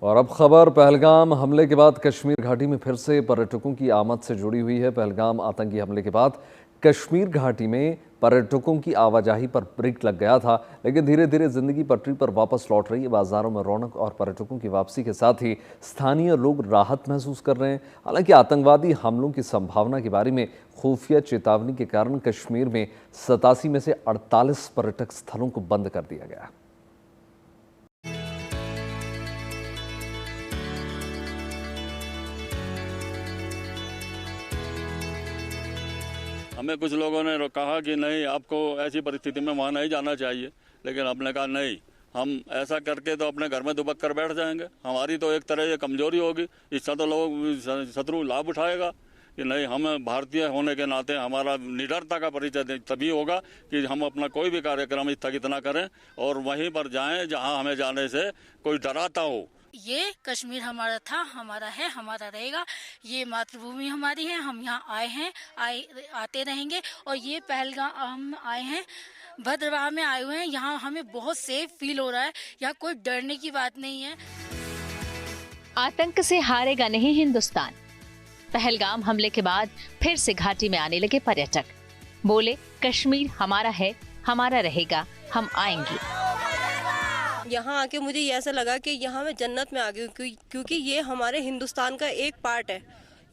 और अब खबर पहलगाम हमले के बाद कश्मीर घाटी में फिर से पर्यटकों की आमद से जुड़ी हुई है। पहलगाम आतंकी हमले के बाद कश्मीर घाटी में पर्यटकों की आवाजाही पर ब्रेक लग गया था, लेकिन धीरे धीरे जिंदगी पटरी पर वापस लौट रही है। बाजारों में रौनक और पर्यटकों की वापसी के साथ ही स्थानीय लोग राहत महसूस कर रहे हैं। हालांकि आतंकवादी हमलों की संभावना के बारे में खुफिया चेतावनी के कारण कश्मीर में 87 में से 48 पर्यटक स्थलों को बंद कर दिया गया। हमें कुछ लोगों ने कहा कि नहीं, आपको ऐसी परिस्थिति में वहाँ नहीं जाना चाहिए, लेकिन आपने कहा नहीं, हम ऐसा करके तो अपने घर में दुबक कर बैठ जाएंगे। हमारी तो एक तरह ये कमजोरी होगी, इसका तो लोग शत्रु लाभ उठाएगा कि नहीं, हम भारतीय होने के नाते हमारा निडरता का परिचय तभी होगा कि हम अपना कोई भी कार्यक्रम स्थगित ना करें और वहीं पर जाएं जहां हमें जाने से कोई डराता हो। ये कश्मीर हमारा था, हमारा है, हमारा रहेगा। ये मातृभूमि हमारी है, हम यहाँ आए हैं, आते रहेंगे। और ये पहलगाम हम आए हैं, भद्रवाह में आए हुए हैं। यहाँ हमें बहुत सेफ फील हो रहा है, यहाँ कोई डरने की बात नहीं है। आतंक से हारेगा नहीं हिंदुस्तान। पहलगाम हमले के बाद फिर से घाटी में आने लगे पर्यटक। बोले, कश्मीर हमारा है, हमारा रहेगा, हम आएंगे। यहाँ आके मुझे ऐसा लगा कि यहाँ मैं जन्नत में आ गई, क्योंकि ये हमारे हिंदुस्तान का एक पार्ट है।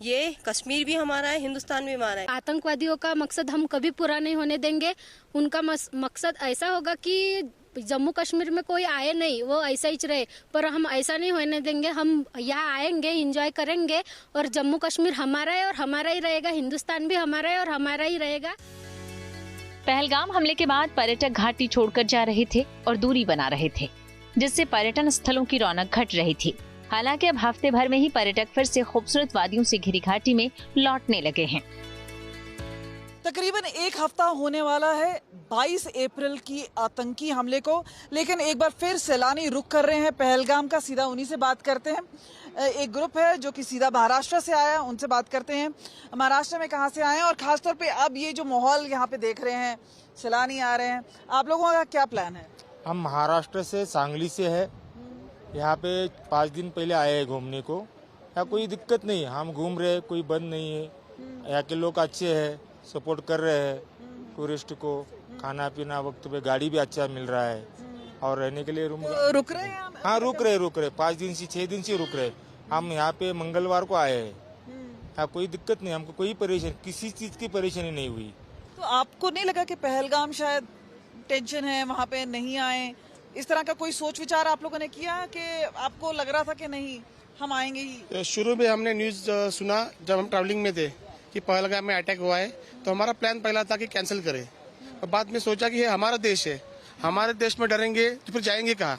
ये कश्मीर भी हमारा है, हिंदुस्तान भी हमारा है। आतंकवादियों का मकसद हम कभी पूरा नहीं होने देंगे। उनका मकसद ऐसा होगा कि जम्मू कश्मीर में कोई आए नहीं, वो ऐसा ही रहे, पर हम ऐसा नहीं होने देंगे। हम यहाँ आएंगे, एंजॉय करेंगे और जम्मू कश्मीर हमारा है और हमारा ही रहेगा। हिंदुस्तान भी हमारा है और हमारा ही रहेगा। पहलगाम हमले के बाद पर्यटक घाटी छोड़कर जा रहे थे और दूरी बना रहे थे, जिससे पर्यटन स्थलों की रौनक घट रही थी। हालांकि अब हफ्ते भर में ही पर्यटक फिर से खूबसूरत वादियों से घिरी घाटी में लौटने लगे हैं। तकरीबन एक हफ्ता होने वाला है 22 अप्रैल की आतंकी हमले को, लेकिन एक बार फिर सैलानी रुख कर रहे हैं पहलगाम का। सीधा उन्हीं से बात करते हैं। एक ग्रुप है जो कि सीधा महाराष्ट्र से आया, उनसे बात करते हैं। महाराष्ट्र में कहाँ से आए हैं और खासतौर पे अब ये जो माहौल यहाँ पे देख रहे हैं, सैलानी आ रहे हैं, आप लोगों का क्या प्लान है? हम महाराष्ट्र से, सांगली से है। यहाँ पे 5 दिन पहले आए हैं घूमने को। यहाँ कोई दिक्कत नहीं है, हम घूम रहे हैं, कोई बंद नहीं है। यहाँ के लोग अच्छे हैं, सपोर्ट कर रहे हैं टूरिस्ट को। खाना पीना वक्त पे, गाड़ी भी अच्छा मिल रहा है और रहने के लिए रूम रुक रहे हैं। हाँ, रुक रहे 5 दिन से 6 दिन से रुक रहे। हम यहाँ पे मंगलवार को आए हैं। यहाँ कोई दिक्कत नहीं, हमको कोई परेशानी, किसी चीज की परेशानी नहीं हुई। तो आपको नहीं लगा कि पहलगाम शायद टेंशन है, वहाँ पे नहीं आए? इस तरह का कोई सोच विचार आप लोगों ने किया कि आपको लग रहा था कि नहीं, हम आएंगे ही? शुरू में हमने न्यूज सुना जब हम ट्रैवलिंग में थे कि पहलगाम में अटैक हुआ है, तो हमारा प्लान पहला था कि कैंसिल करें। और बाद में सोचा कि ये हमारा देश है, हमारे देश में डरेंगे तो फिर जाएंगे कहाँ?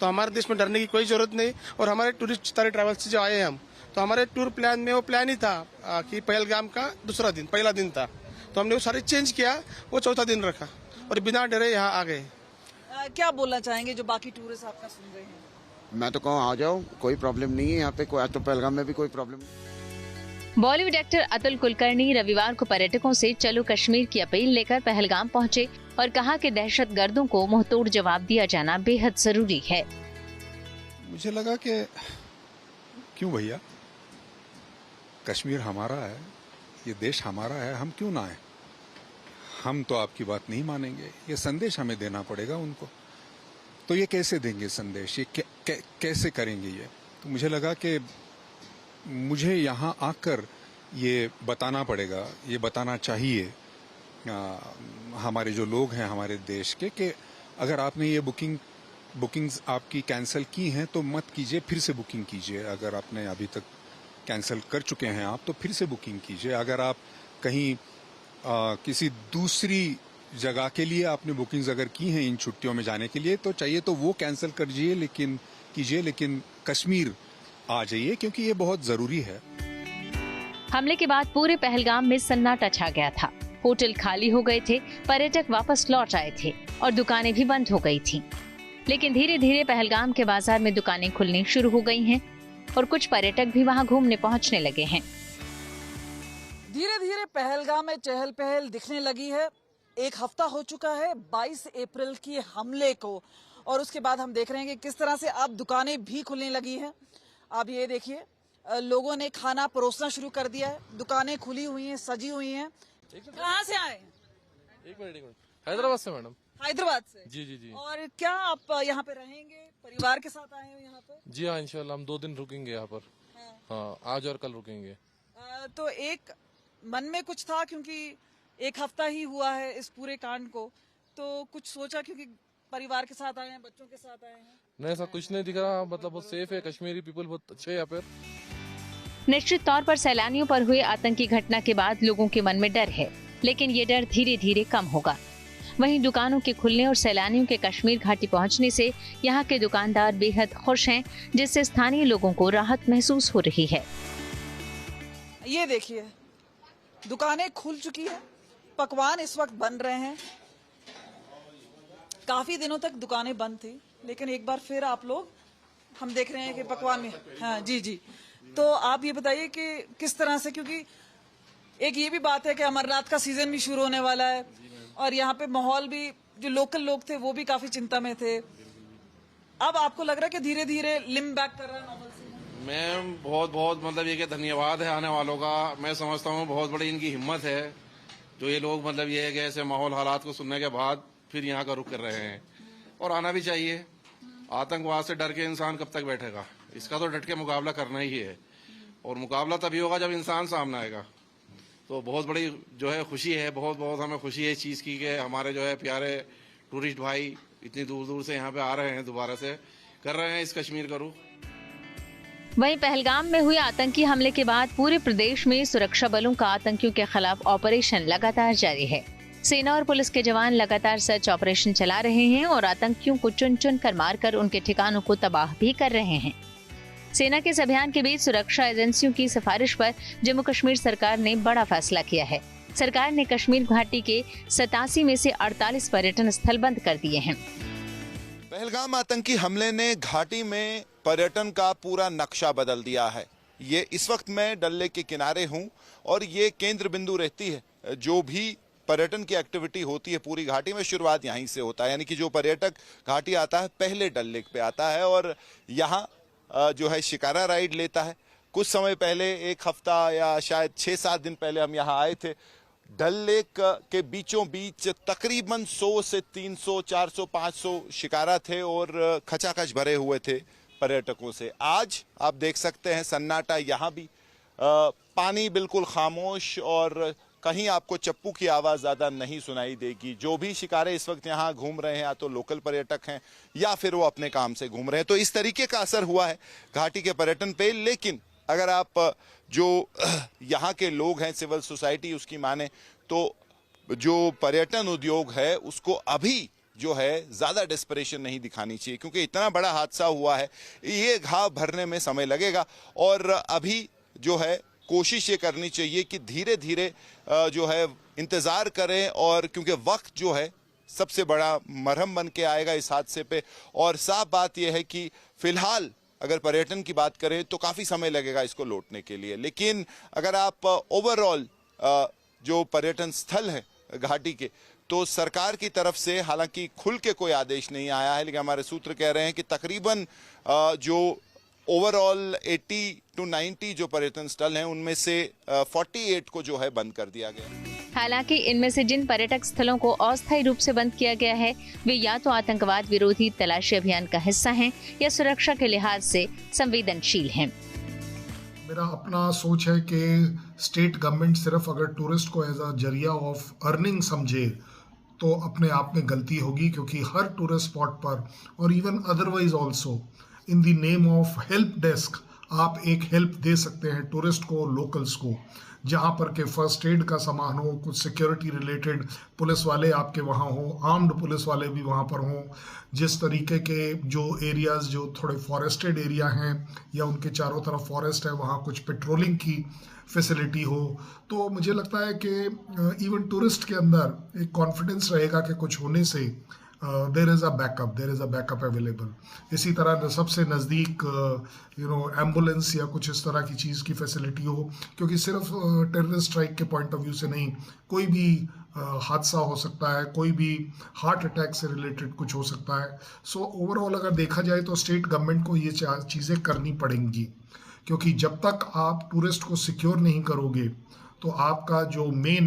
तो हमारे देश में डरने की कोई जरूरत नहीं। और हमारे टूरिस्ट सारे ट्रैवल्स से जो आए हैं हम, तो हमारे टूर प्लान में वो प्लान ही था कि पहलगाम का दूसरा दिन, पहला दिन था, तो हमने वो सारे चेंज किया, वो चौथा दिन रखा और बिना डरे यहाँ आ गए। क्या बोलना चाहेंगे जो बाकी टूरिस्ट आपका सुन रहे हैं? मैं तो कहूँ आ जाओ, कोई प्रॉब्लम नहीं है यहाँ पे। कोई तो पहलगाम में भी कोई प्रॉब्लम नहीं। बॉलीवुड एक्टर अतुल कुलकर्णी रविवार को पर्यटकों से चलो कश्मीर की अपील लेकर पहलगाम पहुंचे और कहा कि दहशतगर्दों को मुंहतोड़ जवाब दिया जाना बेहद जरूरी है। मुझे लगा कि क्यों भैया, कश्मीर हमारा है, ये देश हमारा है, हम क्यों ना आए? हम तो आपकी बात नहीं मानेंगे। ये संदेश हमें देना पड़ेगा उनको। तो ये कैसे देंगे संदेश, ये कैसे करेंगे ये? तो मुझे लगा कि मुझे यहाँ आकर ये बताना पड़ेगा, ये बताना चाहिए हमारे जो लोग हैं हमारे देश के, कि अगर आपने ये बुकिंग्स आपकी कैंसिल की हैं तो मत कीजिए, फिर से बुकिंग कीजिए। अगर आपने अभी तक कैंसिल कर चुके हैं आप, तो फिर से बुकिंग कीजिए। अगर आप कहीं किसी दूसरी जगह के लिए आपने बुकिंग्स अगर की हैं इन छुट्टियों में जाने के लिए, तो चाहिए तो वो कैंसिल करिए, लेकिन कश्मीर आ जाइए, क्योंकि ये बहुत जरूरी है। हमले के बाद पूरे पहलगाम में सन्नाटा छा गया था। होटल खाली हो गए थे, पर्यटक वापस लौट आए थे और दुकानें भी बंद हो गई थीं। लेकिन धीरे धीरे पहलगाम के बाजार में दुकानें खुलनी शुरू हो गई हैं और कुछ पर्यटक भी वहां घूमने पहुंचने लगे हैं। धीरे धीरे पहलगाम में चहल पहल दिखने लगी है। एक हफ्ता हो चुका है 22 अप्रैल की हमले को और उसके बाद हम देख रहे हैं कि किस तरह से अब दुकानें भी खुलने लगी हैं। आप ये देखिए, लोगों ने खाना परोसना शुरू कर दिया है, दुकानें खुली हुई हैं, सजी हुई हैं। कहाँ से आए? एक मिनट हैदराबाद से मैडम। हैदराबाद से? जी। और क्या आप यहाँ पे रहेंगे, परिवार के साथ आए हो यहाँ पर? जी हाँ, इंशाल्लाह हम 2 दिन रुकेंगे यहाँ पर। हाँ, आज और कल रुकेंगे। तो एक मन में कुछ था, क्योंकि 1 हफ्ता ही हुआ है इस पूरे कांड को, तो कुछ सोचा क्योंकि परिवार के साथ आए हैं, बच्चों के साथ आए हैं? नहीं, ऐसा कुछ नहीं दिख रहा, मतलब बहुत सेफ है, कश्मीरी पीपल बहुत अच्छे हैं यहाँ पर। निश्चित तौर पर सैलानियों पर हुए आतंकी घटना के बाद लोगों के मन में डर है, लेकिन ये डर धीरे धीरे कम होगा। वहीं दुकानों के खुलने और सैलानियों के कश्मीर घाटी पहुंचने से यहाँ के दुकानदार बेहद खुश हैं, जिससे स्थानीय लोगों को राहत महसूस हो रही है। ये देखिए, दुकानें खुल चुकी है, पकवान इस वक्त बन रहे हैं। काफी दिनों तक दुकानें बंद थी, लेकिन एक बार फिर आप लोग हम देख रहे हैं कि पकवान में। हाँ जी। तो आप ये बताइए कि किस तरह से, क्योंकि एक ये भी बात है कि अमरनाथ का सीजन भी शुरू होने वाला है और यहाँ पे माहौल भी, जो लोकल लोग थे वो भी काफी चिंता में थे। अब आपको लग रहा है कि धीरे धीरे लिम बैक कर रहा है नॉर्मल से? मैं बहुत मतलब ये कि धन्यवाद है आने वालों का। मैं समझता हूँ बहुत बड़ी इनकी हिम्मत है, जो ये लोग मतलब ये है कि ऐसे माहौल हालात को सुनने के बाद फिर यहाँ का रुख कर रहे हैं, और आना भी चाहिए। आतंकवाद से डर के इंसान कब तक बैठेगा? इसका तो डट के मुकाबला करना ही है, और मुकाबला तभी होगा जब इंसान सामने आएगा। तो बहुत बड़ी जो है खुशी है, बहुत हमें खुशी है इस चीज़ की कि हमारे जो है प्यारे टूरिस्ट भाई इतनी दूर दूर से यहाँ पे आ रहे हैं, दोबारा से कर रहे हैं इस कश्मीर का रुख। वहीं पहलगाम में हुए आतंकी हमले के बाद पूरे प्रदेश में सुरक्षा बलों का आतंकियों के खिलाफ ऑपरेशन लगातार जारी है। सेना और पुलिस के जवान लगातार सर्च ऑपरेशन चला रहे हैं और आतंकियों को चुन चुन कर मारकर उनके ठिकानों को तबाह भी कर रहे हैं। सेना के इस अभियान के बीच सुरक्षा एजेंसियों की सिफारिश पर जम्मू कश्मीर सरकार ने बड़ा फैसला किया है। सरकार ने कश्मीर घाटी के 87 में से 48 पर्यटन स्थल बंद कर दिए हैं। पहलगाम आतंकी हमले ने घाटी में पर्यटन का पूरा नक्शा बदल दिया है। ये इस वक्त मैं डल लेक के किनारे हूँ और ये केंद्र बिंदु रहती है। जो भी पर्यटन की एक्टिविटी होती है पूरी घाटी में, शुरुआत यहीं से होता है। यानी कि जो पर्यटक घाटी आता है पहले डल लेक पे आता है और यहाँ जो है शिकारा राइड लेता है। कुछ समय पहले, 1 हफ्ता या शायद 6-7 दिन पहले हम यहाँ आए थे। डल लेक के बीचों बीच तकरीबन 100 से 300, 400, 500 शिकारा थे और खचाखच भरे हुए थे पर्यटकों से। आज आप देख सकते हैं सन्नाटा, यहाँ भी पानी बिल्कुल खामोश और कहीं आपको चप्पू की आवाज़ ज़्यादा नहीं सुनाई देगी। जो भी शिकारे इस वक्त यहाँ घूम रहे हैं या तो लोकल पर्यटक हैं या फिर वो अपने काम से घूम रहे हैं। तो इस तरीके का असर हुआ है घाटी के पर्यटन पे। लेकिन अगर आप जो यहाँ के लोग हैं, सिविल सोसाइटी उसकी माने, तो जो पर्यटन उद्योग है उसको अभी जो है ज़्यादा डेस्परेशन नहीं दिखानी चाहिए, क्योंकि इतना बड़ा हादसा हुआ है, ये घाव भरने में समय लगेगा। और अभी जो है कोशिश ये करनी चाहिए कि धीरे धीरे जो है इंतज़ार करें, और क्योंकि वक्त जो है सबसे बड़ा मरहम बन के आएगा इस हादसे पे। और साफ बात यह है कि फ़िलहाल अगर पर्यटन की बात करें तो काफ़ी समय लगेगा इसको लौटने के लिए। लेकिन अगर आप ओवरऑल जो पर्यटन स्थल है घाटी के, तो सरकार की तरफ से हालांकि खुल के कोई आदेश नहीं आया है, लेकिन हमारे सूत्र कह रहे हैं कि तकरीबन जो ओवरऑल 80 to 90 जो पर्यटन स्थल हैं उनमें से 48 को जो है बंद कर दिया गया। हालांकि इनमें से जिन पर्यटक स्थलों को अस्थायी रूप से बंद किया गया है वे या तो आतंकवाद विरोधी तलाशी अभियान का हिस्सा हैं या सुरक्षा के लिहाज से संवेदनशील हैं। मेरा अपना सोच है कि स्टेट गवर्नमेंट सिर्फ अगर टूरिस्ट को एज अ जरिया ऑफ अर्निंग समझे तो अपने आप में गलती होगी, क्योंकि हर टूरिस्ट स्पॉट पर और even otherwise also in the name of help desk आप एक हेल्प दे सकते हैं टूरिस्ट को, लोकल्स को। जहाँ पर के फर्स्ट एड का सामान हो, कुछ सिक्योरिटी रिलेटेड पुलिस वाले आपके वहाँ हो, आर्म्ड पुलिस वाले भी वहाँ पर हों। जिस तरीके के जो एरियाज़ जो थोड़े फॉरेस्टेड एरिया हैं या उनके चारों तरफ फॉरेस्ट है, वहाँ कुछ पेट्रोलिंग की फैसिलिटी हो, तो मुझे लगता है कि इवन टूरिस्ट के अंदर एक कॉन्फिडेंस रहेगा कि कुछ होने से there is a backup available. इसी तरह सबसे नज़दीक एम्बुलेंस या कुछ इस तरह की चीज़ की फैसिलिटी हो, क्योंकि सिर्फ टेररिस्ट स्ट्राइक के पॉइंट ऑफ व्यू से नहीं, कोई भी हादसा हो सकता है, कोई भी हार्ट अटैक से रिलेटेड कुछ हो सकता है। सो ओवरऑल अगर देखा जाए तो स्टेट गवर्नमेंट को ये चीज़ें करनी पड़ेंगी, क्योंकि जब तक आप टूरिस्ट को सिक्योर नहीं करोगे तो आपका जो मेन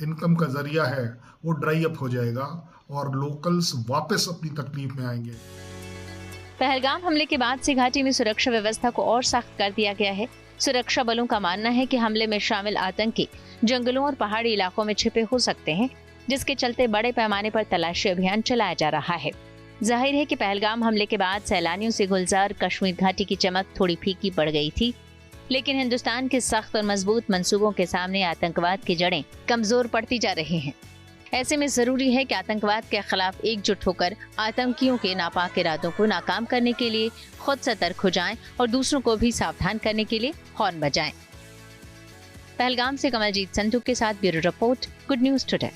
इनकम का जरिया है वो ड्राई अप हो जाएगा और लोकल्स वापस अपनी तकलीफ में आएंगे। पहलगाम हमले के बाद से घाटी में सुरक्षा व्यवस्था को और सख्त कर दिया गया है। सुरक्षा बलों का मानना है कि हमले में शामिल आतंकी जंगलों और पहाड़ी इलाकों में छिपे हो सकते हैं, जिसके चलते बड़े पैमाने पर तलाशी अभियान चलाया जा रहा है। जाहिर है कि पहलगाम हमले के बाद सैलानियों से गुलजार कश्मीर घाटी की चमक थोड़ी फीकी पड़ गई थी, लेकिन हिंदुस्तान के सख्त और मजबूत मंसूबों के सामने आतंकवाद की जड़ें कमजोर पड़ती जा रही हैं। ऐसे में जरूरी है कि आतंकवाद के खिलाफ एकजुट होकर आतंकियों के नापाक इरादों को नाकाम करने के लिए खुद सतर्क हो जाएं और दूसरों को भी सावधान करने के लिए हॉर्न बजाएं। पहलगाम से कमलजीत संधू के साथ bureau report, good news today.